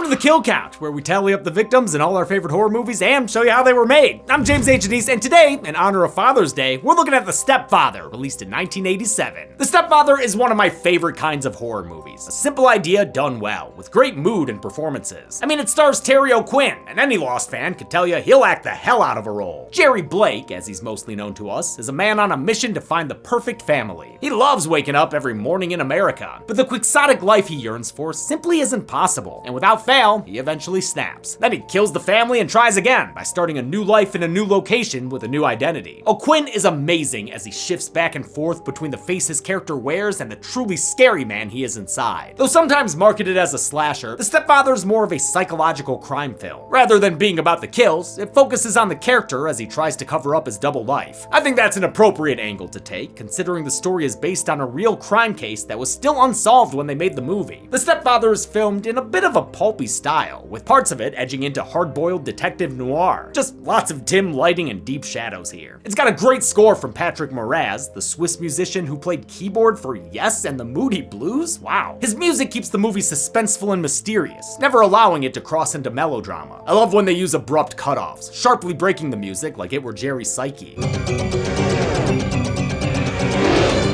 to the Kill Count, where we tally up the victims in all our favorite horror movies and show you how they were made. I'm James H. Denise, and today, in honor of Father's Day, we're looking at The Stepfather, released in 1987. The Stepfather is one of my favorite kinds of horror movies. A simple idea done well, with great mood and performances. I mean, it stars Terry O'Quinn, and any Lost fan can tell you he'll act the hell out of a role. Jerry Blake, as he's mostly known to us, is a man on a mission to find the perfect family. He loves waking up every morning in America, but the quixotic life he yearns for simply isn't possible, and without fail, he eventually snaps. Then he kills the family and tries again by starting a new life in a new location with a new identity. O'Quinn is amazing as he shifts back and forth between the face his character wears and the truly scary man he is inside. Though sometimes marketed as a slasher, The Stepfather is more of a psychological crime film. Rather than being about the kills, it focuses on the character as he tries to cover up his double life. I think that's an appropriate angle to take, considering the story is based on a real crime case that was still unsolved when they made the movie. The Stepfather is filmed in a bit of a pulpy style, with parts of it edging into hard-boiled detective noir. Just lots of dim lighting and deep shadows here. It's got a great score from Patrick Moraz, the Swiss musician who played keyboard for Yes and the Moody Blues. Wow. His music keeps the movie suspenseful and mysterious, never allowing it to cross into melodrama. I love when they use abrupt cutoffs, sharply breaking the music like it were Jerry's psyche.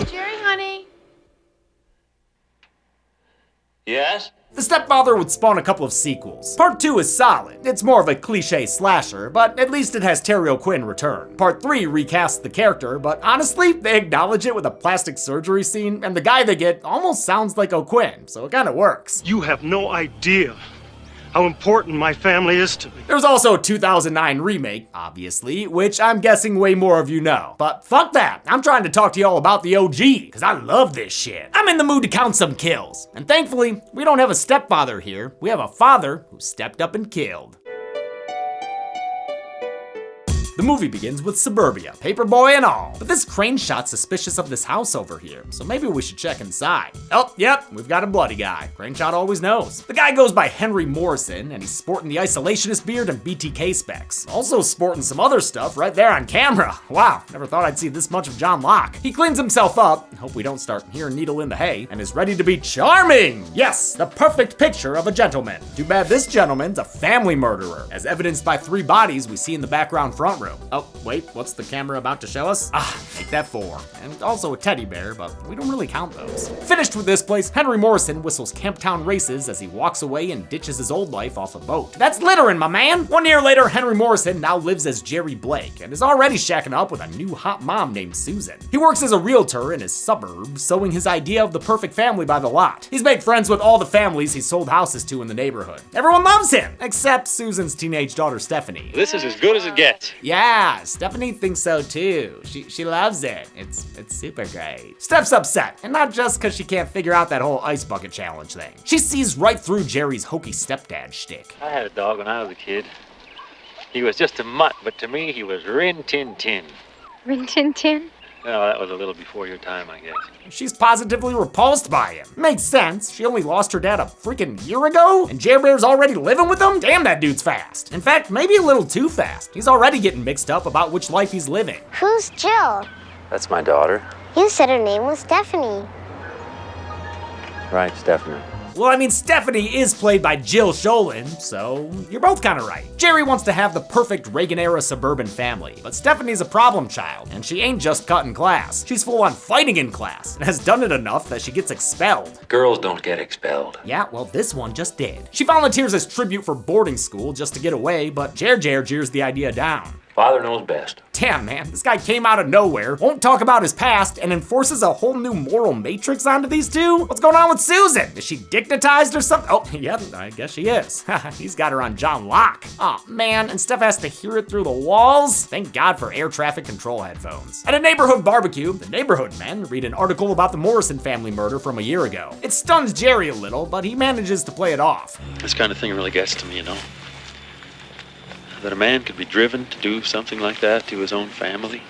Jerry, honey. Yes? The Stepfather would spawn a couple of sequels. Part 2 is solid. It's more of a cliche slasher, but at least it has Terry O'Quinn return. Part 3 recasts the character, but honestly, they acknowledge it with a plastic surgery scene, and the guy they get almost sounds like O'Quinn, so it kinda works. You have no idea how important my family is to me. There's also a 2009 remake, obviously, which I'm guessing way more of you know. But fuck that, I'm trying to talk to y'all about the OG, because I love this shit. I'm in the mood to count some kills. And thankfully, we don't have a stepfather here, we have a father who stepped up and killed. The movie begins with suburbia, paperboy and all. But this crane shot's suspicious of this house over here, so maybe we should check inside. Oh, yep, we've got a bloody guy. Crane shot always knows. The guy goes by Henry Morrison, and he's sporting the isolationist beard and BTK specs. Also sporting some other stuff right there on camera. Wow, never thought I'd see this much of John Locke. He cleans himself up, hope we don't start hearing needle in the hay, and is ready to be charming. Yes, the perfect picture of a gentleman. Too bad this gentleman's a family murderer, as evidenced by 3 bodies we see in the background front room. Oh, wait, what's the camera about to show us? Make that 4. And also a teddy bear, but we don't really count those. Finished with this place, Henry Morrison whistles Camptown Races as he walks away and ditches his old life off a boat. That's littering, my man! 1 year later, Henry Morrison now lives as Jerry Blake and is already shacking up with a new hot mom named Susan. He works as a realtor in his suburb, sowing his idea of the perfect family by the lot. He's made friends with all the families he's sold houses to in the neighborhood. Everyone loves him, except Susan's teenage daughter, Stephanie. This is as good as it gets. Yeah, Stephanie thinks so too. She loves it. It's super great. Steph's upset, and not just because she can't figure out that whole ice bucket challenge thing. She sees right through Jerry's hokey stepdad shtick. I had a dog when I was a kid. He was just a mutt, but to me he was Rin Tin Tin. Rin Tin Tin? Oh, that was a little before your time, I guess. She's positively repulsed by him. Makes sense. She only lost her dad a freaking year ago, and Jer Bear's already living with him? Damn, that dude's fast. In fact, maybe a little too fast. He's already getting mixed up about which life he's living. Who's Jill? That's my daughter. You said her name was Stephanie. Right, Stephanie. Well, I mean, Stephanie is played by Jill Sholin, so you're both kind of right. Jerry wants to have the perfect Reagan-era suburban family, but Stephanie's a problem child, and she ain't just cutting class. She's full on fighting in class, and has done it enough that she gets expelled. Girls don't get expelled. Yeah, well, this one just did. She volunteers as tribute for boarding school just to get away, but Jer jeers the idea down. Father knows best. Damn, man, this guy came out of nowhere, won't talk about his past, and enforces a whole new moral matrix onto these two? What's going on with Susan? Is she dignitized or something? Oh, yeah, I guess she is. He's got her on John Locke. Aw, man, and Steph has to hear it through the walls? Thank God for air traffic control headphones. At a neighborhood barbecue, the neighborhood men read an article about the Morrison family murder from a year ago. It stuns Jerry a little, but he manages to play it off. This kind of thing really gets to me, you know. That a man could be driven to do something like that to his own family,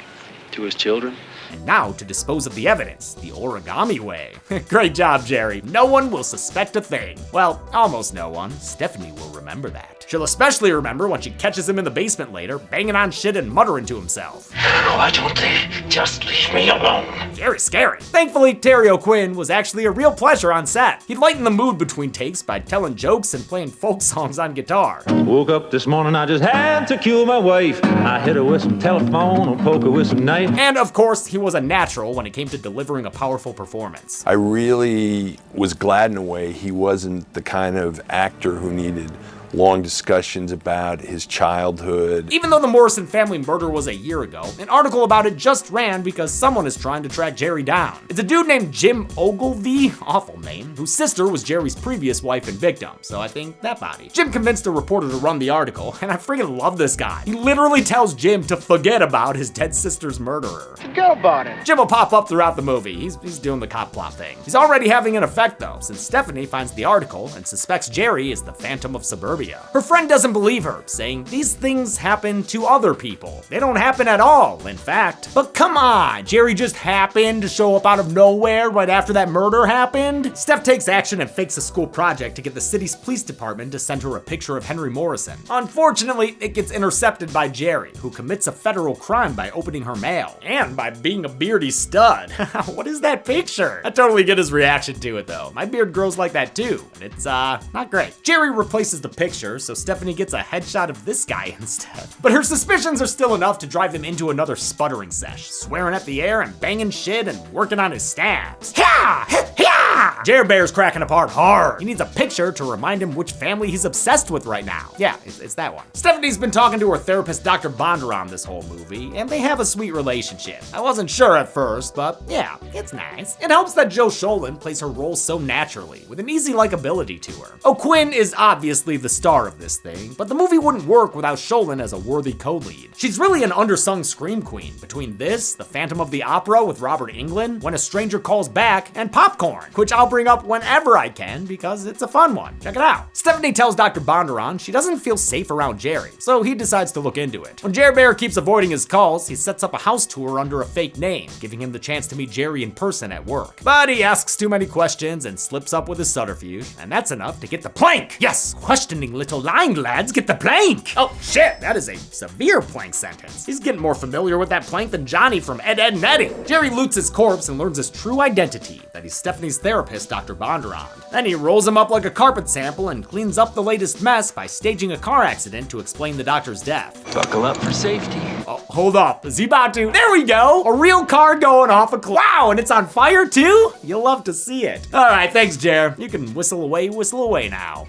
to his children. And now to dispose of the evidence, the origami way. Great job, Jerry. No one will suspect a thing. Well, almost no one. Stephanie will remember that. She'll especially remember when she catches him in the basement later, banging on shit and muttering to himself. Why don't they just leave me alone? Jerry's scary. Thankfully, Terry O'Quinn was actually a real pleasure on set. He'd lighten the mood between takes by telling jokes and playing folk songs on guitar. Woke up this morning, I just had to cure my wife. I hit her with some telephone or poke her with some knife. And of course, he was a natural when it came to delivering a powerful performance. I really was glad in a way he wasn't the kind of actor who needed long discussions about his childhood. Even though the Morrison family murder was a year ago, an article about it just ran because someone is trying to track Jerry down. It's a dude named Jim Ogilvy, awful name, whose sister was Jerry's previous wife and victim, so I think that body. Jim convinced a reporter to run the article, and I freaking love this guy. He literally tells Jim to forget about his dead sister's murderer. Forget about it. Jim will pop up throughout the movie. He's doing the cop plot thing. He's already having an effect though, since Stephanie finds the article and suspects Jerry is the Phantom of Suburbia. Her friend doesn't believe her, saying these things happen to other people. They don't happen at all, in fact. But come on, Jerry just happened to show up out of nowhere right after that murder happened? Steph takes action and fakes a school project to get the city's police department to send her a picture of Henry Morrison. Unfortunately, it gets intercepted by Jerry, who commits a federal crime by opening her mail. And by being a beardy stud. What is that picture? I totally get his reaction to it though. My beard grows like that too, and it's not great. Jerry replaces the picture, so Stephanie gets a headshot of this guy instead. But her suspicions are still enough to drive them into another sputtering sesh, swearing at the air and banging shit and working on his stabs. Yeah! Yeah! Jer Bear's cracking apart hard. He needs a picture to remind him which family he's obsessed with right now. Yeah, it's that one. Stephanie's been talking to her therapist, Dr. Bondurant, this whole movie, and they have a sweet relationship. I wasn't sure at first, but yeah, it's nice. It helps that Joe Sholin plays her role so naturally, with an easy likability to her. O'Quinn is obviously the star of this thing, but the movie wouldn't work without Sholin as a worthy co-lead. She's really an undersung scream queen between this, The Phantom of the Opera with Robert Englund, When a Stranger Calls Back, and Popcorn, which I'll bring up whenever I can because it's a fun one. Check it out. Stephanie tells Dr. Bondurant she doesn't feel safe around Jerry, so he decides to look into it. When Jer Bear keeps avoiding his calls, he sets up a house tour under a fake name, giving him the chance to meet Jerry in person at work. But he asks too many questions and slips up with his subterfuge, and that's enough to get the plank. Yes, questioning little lying lads get the plank. Oh shit, that is a severe plank sentence. He's getting more familiar with that plank than Johnny from Ed, Edd n Eddy. Jerry loots his corpse and learns his true identity, that he's Stephanie's therapist, Dr. Bondurant. Then he rolls him up like a carpet sample and cleans up the latest mess by staging a car accident to explain the doctor's death. Buckle up for safety. Oh, hold up, is he about to? There we go, a real car going off a cliff. Wow, and it's on fire too? You'll love to see it. All right, thanks, Jer. You can whistle away now.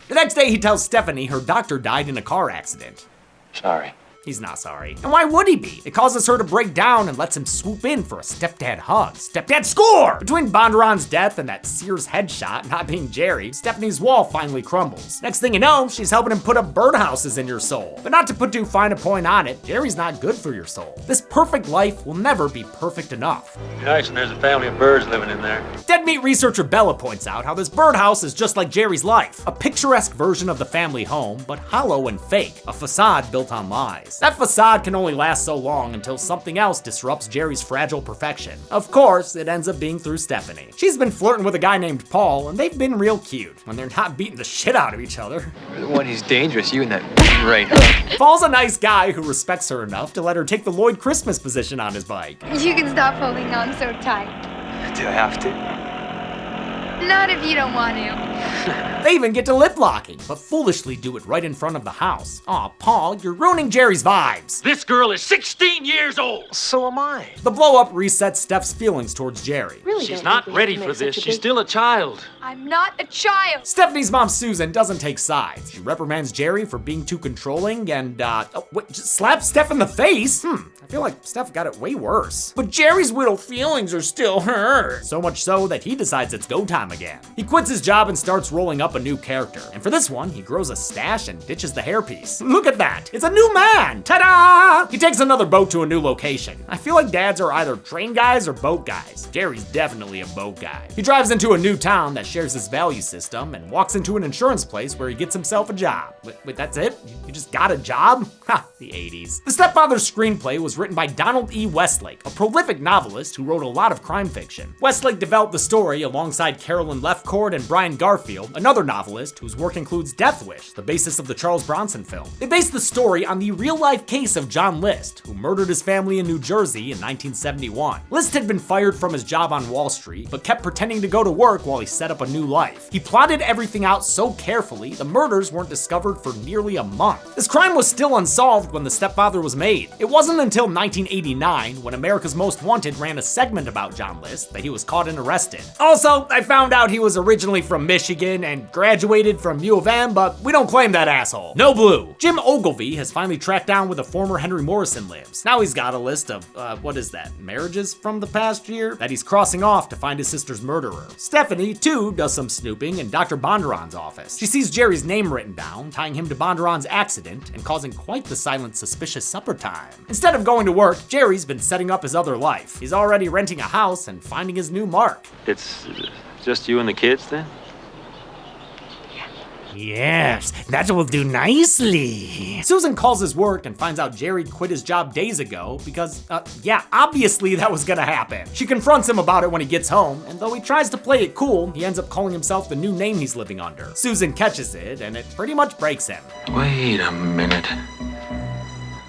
The next day, he tells Stephanie her doctor died in a car accident. Sorry. He's not sorry. And why would he be? It causes her to break down and lets him swoop in for a stepdad hug. Stepdad score! Between Bondurant's death and that Sears headshot not being Jerry, Stephanie's wall finally crumbles. Next thing you know, she's helping him put up birdhouses in your soul. But not to put too fine a point on it, Jerry's not good for your soul. This perfect life will never be perfect enough. Nice, and there's a family of birds living in there. Dead meat researcher Bella points out how this birdhouse is just like Jerry's life. A picturesque version of the family home, but hollow and fake. A facade built on lies. That facade can only last so long until something else disrupts Jerry's fragile perfection. Of course, it ends up being through Stephanie. She's been flirting with a guy named Paul, and they've been real cute when they're not beating the shit out of each other. You're the one who's dangerous, you and that right hook. Paul's a nice guy who respects her enough to let her take the Lloyd Christmas position on his bike. You can stop holding on so tight. Do I have to? Not if you don't want to. They even get to lip locking, but foolishly do it right in front of the house. Aw, Paul, you're ruining Jerry's vibes. This girl is 16 years old. So am I. The blow up resets Steph's feelings towards Jerry. Really She's not ready for this. She's still a child. I'm not a child. Stephanie's mom, Susan, doesn't take sides. She reprimands Jerry for being too controlling and, just slaps Steph in the face? I feel like Steph got it way worse. But Jerry's little feelings are still hurt. So much so that he decides it's go time again. He quits his job and starts starts rolling up a new character. And for this one, he grows a stash and ditches the hairpiece. Look at that, it's a new man, ta-da! He takes another boat to a new location. I feel like dads are either train guys or boat guys. Jerry's definitely a boat guy. He drives into a new town that shares his value system and walks into an insurance place where he gets himself a job. Wait, that's it? You just got a job? Ha, the 80s. The Stepfather's screenplay was written by Donald E. Westlake, a prolific novelist who wrote a lot of crime fiction. Westlake developed the story alongside Carolyn Lefcourt and Brian Garfield, another novelist whose work includes Death Wish, the basis of the Charles Bronson film. They based the story on the real-life case of John List, who murdered his family in New Jersey in 1971. List had been fired from his job on Wall Street, but kept pretending to go to work while he set up a new life. He plotted everything out so carefully, the murders weren't discovered for nearly a month. This crime was still unsolved when The Stepfather was made. It wasn't until 1989, when America's Most Wanted ran a segment about John List, that he was caught and arrested. Also, I found out he was originally from Michigan and graduated from U of M, but we don't claim that asshole. No blue. Jim Ogilvy has finally tracked down where the former Henry Morrison lives. Now he's got a list of, marriages from the past year that he's crossing off to find his sister's murderer. Stephanie, too, does some snooping in Dr. Bondurant's office. She sees Jerry's name written down, tying him to Bondurant's accident and causing quite the silent, suspicious supper time. Instead of going to work, Jerry's been setting up his other life. He's already renting a house and finding his new mark. It's just you and the kids then? Yes, that will do nicely. Susan calls his work and finds out Jerry quit his job days ago because, obviously that was gonna happen. She confronts him about it when he gets home, and though he tries to play it cool, he ends up calling himself the new name he's living under. Susan catches it, and it pretty much breaks him. Wait a minute.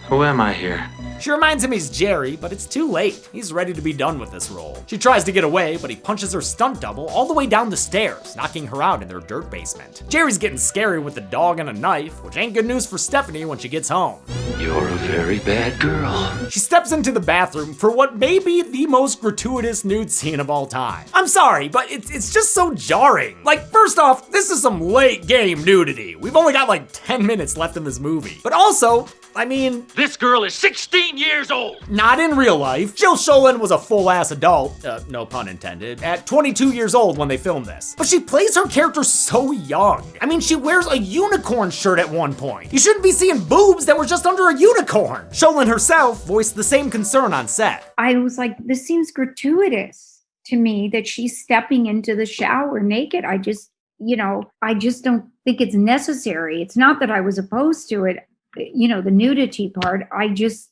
Who am I here? She reminds him he's Jerry, but it's too late. He's ready to be done with this role. She tries to get away, but he punches her stunt double all the way down the stairs, knocking her out in their dirt basement. Jerry's getting scary with the dog and a knife, which ain't good news for Stephanie when she gets home. You're a very bad girl. She steps into the bathroom for what may be the most gratuitous nude scene of all time. I'm sorry, but it's just so jarring. Like, first off, this is some late game nudity. We've only got like 10 minutes left in this movie. But also, I mean, This girl is 16 years old. not in real life. Jill Schoelen was a full-ass adult, no pun intended, at 22 years old when they filmed this. But she plays her character so young. I mean, she wears a unicorn shirt at one point. You shouldn't be seeing boobs that were just under a unicorn. Schoelen herself voiced the same concern on set. I was like, this seems gratuitous to me that she's stepping into the shower naked. I just don't think it's necessary. It's not that I was opposed to it. The nudity part, I just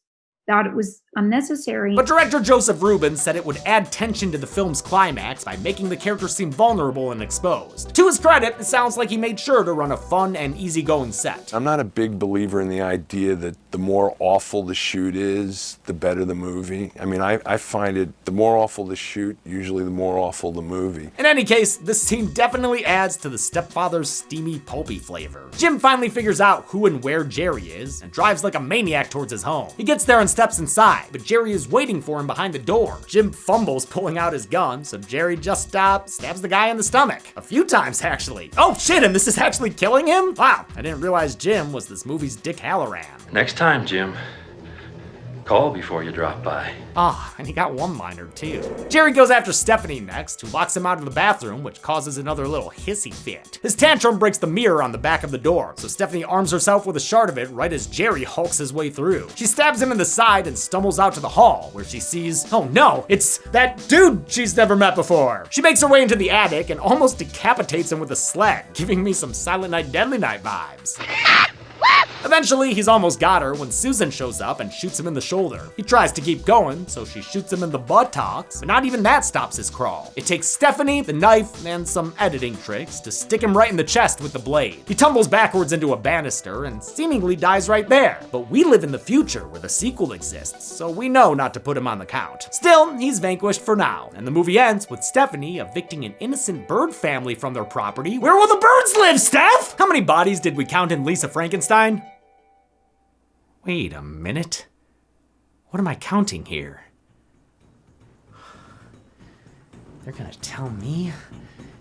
thought it was unnecessary. But director Joseph Rubin said it would add tension to the film's climax by making the character seem vulnerable and exposed. To his credit, it sounds like he made sure to run a fun and easygoing set. I'm not a big believer in the idea that the more awful the shoot is, the better the movie. I mean, I find it, the more awful the shoot, usually the more awful the movie. In any case, this scene definitely adds to the Stepfather's steamy, pulpy flavor. Jim finally figures out who and where Jerry is and drives like a maniac towards his home. He gets there and steps inside, but Jerry is waiting for him behind the door. Jim fumbles pulling out his gun, so Jerry just stabs the guy in the stomach. A few times, actually. Oh shit, and this is actually killing him? Wow, I didn't realize Jim was this movie's Dick Halloran. Next time, Jim, call before you drop by. And he got one-liner too. Jerry goes after Stephanie next, who locks him out of the bathroom, which causes another little hissy fit. His tantrum breaks the mirror on the back of the door, so Stephanie arms herself with a shard of it right as Jerry hulks his way through. She stabs him in the side and stumbles out to the hall, where she sees, oh no, it's that dude she's never met before. She makes her way into the attic and almost decapitates him with a sled, giving me some Silent Night Deadly Night vibes. Eventually, he's almost got her when Susan shows up and shoots him in the shoulder. He tries to keep going, so she shoots him in the buttocks, but not even that stops his crawl. It takes Stephanie, the knife, and some editing tricks to stick him right in the chest with the blade. He tumbles backwards into a banister and seemingly dies right there. But we live in the future where the sequel exists, so we know not to put him on the count. Still, he's vanquished for now, and the movie ends with Stephanie evicting an innocent bird family from their property. Where will the birds live, Steph? How many bodies did we count in Lisa Frankenstein? Wait a minute. What am I counting here? They're gonna tell me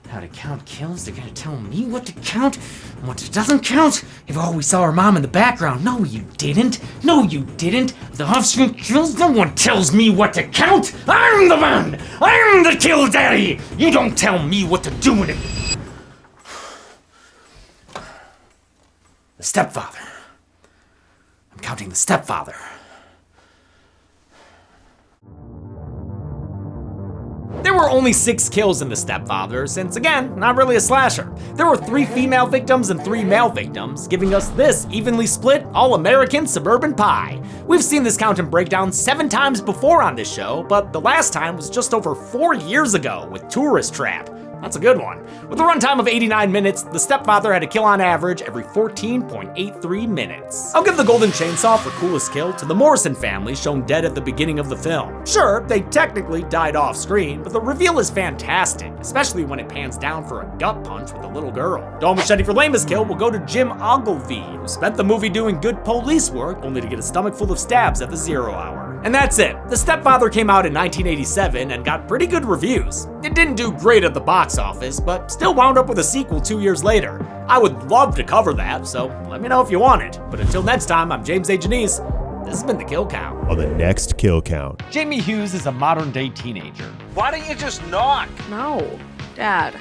how to count kills? They're gonna tell me what to count and what doesn't count? Oh, we saw our mom in the background. No, you didn't. No, you didn't. The offspring kills. No one tells me what to count. I'm the man. I'm the kill daddy. You don't tell me what to do with it. The stepfather. I'm counting the stepfather. There were only 6 kills in The Stepfather, since again, not really a slasher. There were 3 female victims and 3 male victims, giving us this evenly split, all-American suburban pie. We've seen this count and breakdown 7 times before on this show, but the last time was just over 4 years ago with Tourist Trap. That's a good one. With a runtime of 89 minutes, The Stepfather had a kill on average every 14.83 minutes. I'll give the Golden Chainsaw for coolest kill to the Morrison family shown dead at the beginning of the film. Sure, they technically died off screen, but the reveal is fantastic, especially when it pans down for a gut punch with a little girl. Dull Machete for lamest kill will go to Jim Ogilvie, who spent the movie doing good police work only to get a stomach full of stabs at the 0 hour. And that's it. The Stepfather came out in 1987 and got pretty good reviews. It didn't do great at the box office, but still wound up with a sequel 2 years later. I would love to cover that, so let me know if you want it. But until next time, I'm James A. Janice. This has been The Kill Count. On the next Kill Count. Jamie Hughes is a modern-day teenager. Why don't you just knock? No, Dad.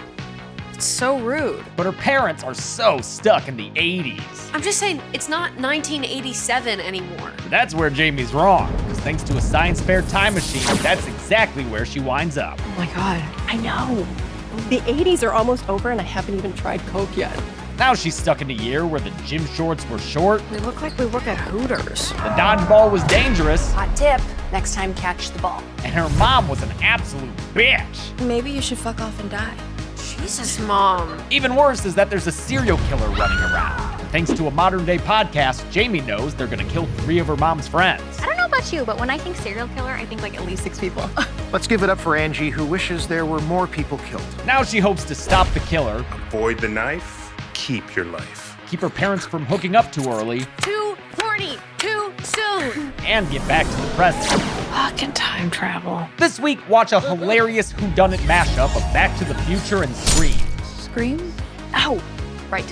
It's so rude. But her parents are so stuck in the 80s. I'm just saying, it's not 1987 anymore. That's where Jamie's wrong, because thanks to a science fair time machine, that's exactly where she winds up. Oh my God. I know. The 80s are almost over and I haven't even tried Coke yet. Now she's stuck in a year where the gym shorts were short. We look like we work at Hooters. The dodgeball was dangerous. Hot tip, next time catch the ball. And her mom was an absolute bitch. Maybe you should fuck off and die. Jesus, Mom. Even worse is that there's a serial killer running around. And thanks to a modern day podcast, Jamie knows they're gonna kill 3 of her mom's friends. I don't know about you, but when I think serial killer, I think like at least 6 people. Let's give it up for Angie, who wishes there were more people killed. Now she hopes to stop the killer. Avoid the knife, keep your life. Keep her parents from hooking up too early. Too horny, too soon. And get back to the present. Fucking time travel. This week, watch a hilarious whodunit mashup of Back to the Future and Scream. Scream? Ow. Right.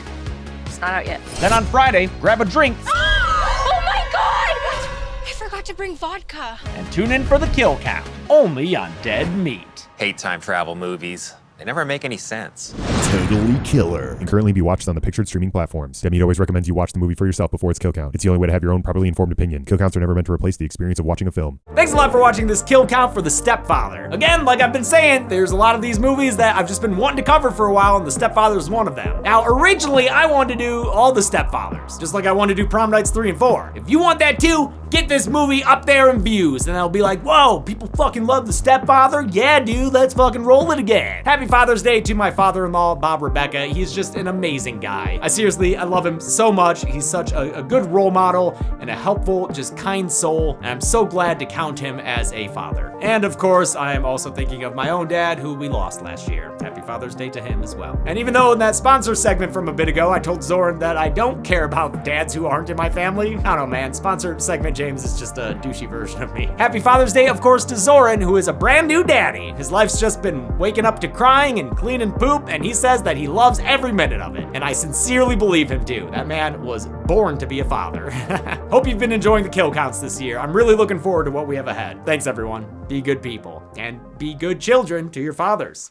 It's not out yet. Then on Friday, grab a drink. Oh my God! I forgot to bring vodka. And tune in for The Kill Count, only on Dead Meat. Hate time travel movies. They never make any sense. Totally killer. And currently be watched on the pictured streaming platforms. Dead Meat always recommends you watch the movie for yourself before its kill count. It's the only way to have your own properly informed opinion. Kill counts are never meant to replace the experience of watching a film. Thanks a lot for watching this kill count for The Stepfather. Again, like I've been saying, there's a lot of these movies that I've just been wanting to cover for a while, and The Stepfather is one of them. Now, originally, I wanted to do all the Stepfathers, just like I wanted to do Prom Nights 3 and 4. If you want that too, get this movie up there in views, and I'll be like, whoa, people fucking love The Stepfather? Yeah, dude, let's fucking roll it again. Happy Father's Day to my father-in-law, Bob Rebecca. He's just an amazing guy. I love him so much. He's such a good role model and a helpful, just kind soul, and I'm so glad to count him as a father. And of course, I am also thinking of my own dad, who we lost last year. Happy Father's Day to him as well. And even though in that sponsor segment from a bit ago, I told Zoran that I don't care about dads who aren't in my family, I don't know, man. Sponsor segment James is just a douchey version of me. Happy Father's Day, of course, to Zoran, who is a brand new daddy. His life's just been waking up to crying and cleaning poop, and he says that he loves every minute of it. And I sincerely believe him too. That man was born to be a father. Hope you've been enjoying the kill counts this year. I'm really looking forward to what we have ahead. Thanks everyone. Be good people and be good children to your fathers.